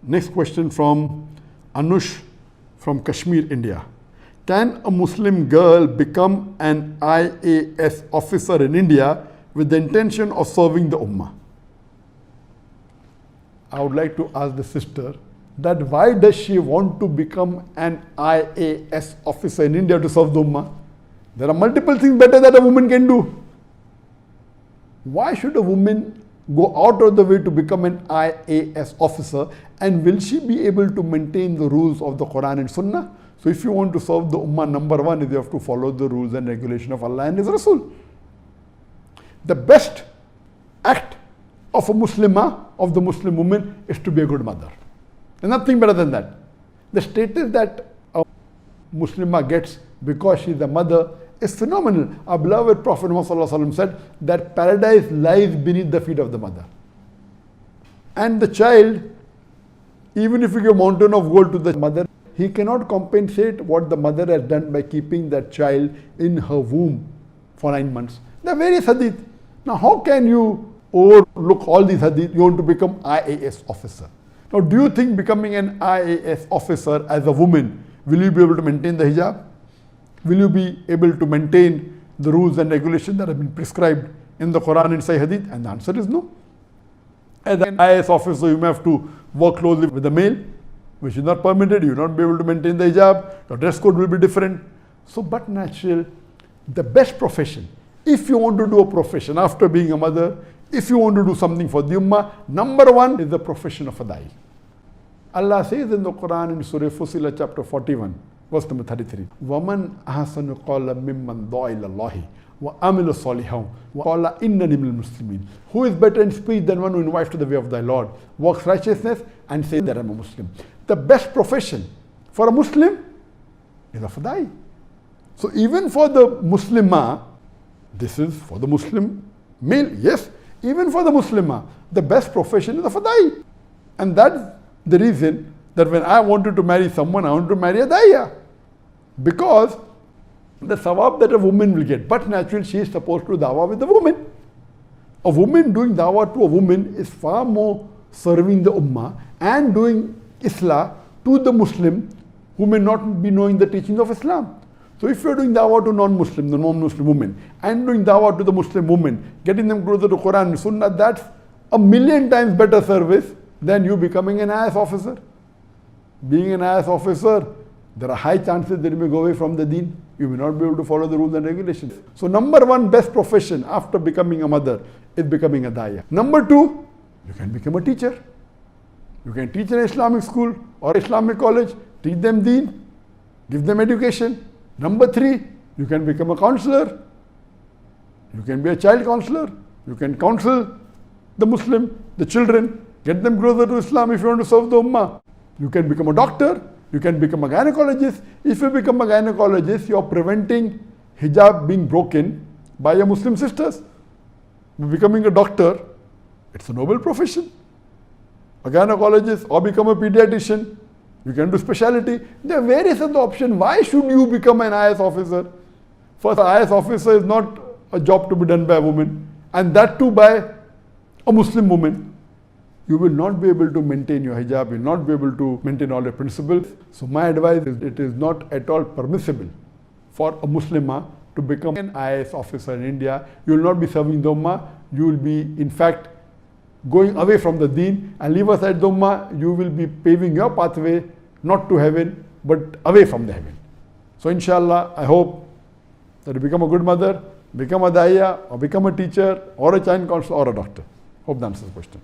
Next question from Anush from Kashmir, India. Can a Muslim girl become an IAS officer in India with the intention of serving the Ummah? I would like to ask the sister that why does she want to become an IAS officer in India to serve the Ummah? There are multiple things better that a woman can do. Why should a woman go out of the way to become an IAS officer, and will she be able to maintain the rules of the Quran and Sunnah? So if you want to serve the Ummah, number one is you have to follow the rules and regulation of Allah and His Rasul. The best act of a Muslimah, of the Muslim woman, is to be a good mother. There's nothing better than that. The status that a Muslimah gets because she is a mother is phenomenal. Our beloved Prophet Muhammad said that paradise lies beneath the feet of the mother. And the child, even if you give a mountain of gold to the mother, he cannot compensate what the mother has done by keeping that child in her womb for 9 months. There are various hadith. Now how can you overlook all these hadith? You want to become IAS officer. Now do you think becoming an IAS officer as a woman, will you be able to maintain the hijab? Will you be able to maintain the rules and regulations that have been prescribed in the Quran and Sahih Hadith? And the answer is no. As an IAS officer, you may have to work closely with the male, which is not permitted. You will not be able to maintain the hijab. Your dress code will be different. So, but natural, the best profession, if you want to do a profession after being a mother, if you want to do something for the Ummah, number one is the profession of a da'i. Allah says in the Quran in Surah Fussilat chapter 41, verse number 33, وَمَنْ أَحْسَنُ قَالَ مِمَّنْ دَعَا إِلَى اللَّهِ وَعَمِلَ صَالِحًا وَقَالَ إِنَّنِي مِنَ الْمُسْلِمِينَ. Who is better in speech than one who invites to the way of thy Lord, works righteousness, and says that I am a Muslim? The best profession for a Muslim is of a da'i. So even for the Muslimah, this is for the Muslim male, yes, even for the Muslimah, the best profession is of a da'i. And that's the reason that when I wanted to marry someone, I wanted to marry a da'iya. Because the sawab that a woman will get, but naturally she is supposed to do dawah with the woman. A woman doing dawah to a woman is far more serving the ummah and doing islah to the Muslim who may not be knowing the teachings of Islam. So if you are doing dawah to non-Muslim, the non-Muslim woman, and doing dawah to the Muslim woman, getting them closer to Quran and Sunnah, that's 1,000,000 times better service than you becoming an IAS officer. Being an IAS officer, there are high chances that you may go away from the deen. You may not be able to follow the rules and regulations. So number one best profession after becoming a mother is becoming a da'iyah. Number two, you can become a teacher. You can teach in an Islamic school or Islamic college, teach them deen, give them education. Number three, you can become a counselor. You can be a child counselor. You can counsel the Muslim, the children, get them closer to Islam if you want to serve the Ummah. You can become a doctor. You can become a gynecologist. If you become a gynecologist, you are preventing hijab being broken by your Muslim sisters. Becoming a doctor, it's a noble profession. A gynecologist or become a pediatrician. You can do specialty. There are various other options. Why should you become an IAS officer? First, an IAS officer is not a job to be done by a woman, and that too by a Muslim woman. You will not be able to maintain your hijab, you will not be able to maintain all your principles. So my advice is, it is not at all permissible for a Muslimah to become an IAS officer in India. You will not be serving the Ummah, you will be in fact going away from the deen, and leave aside the Ummah, you will be paving your pathway not to heaven but away from the heaven. So inshallah, I hope that you become a good mother, become a da'iya, or become a teacher, or a child counselor, or a doctor. Hope that answers the question.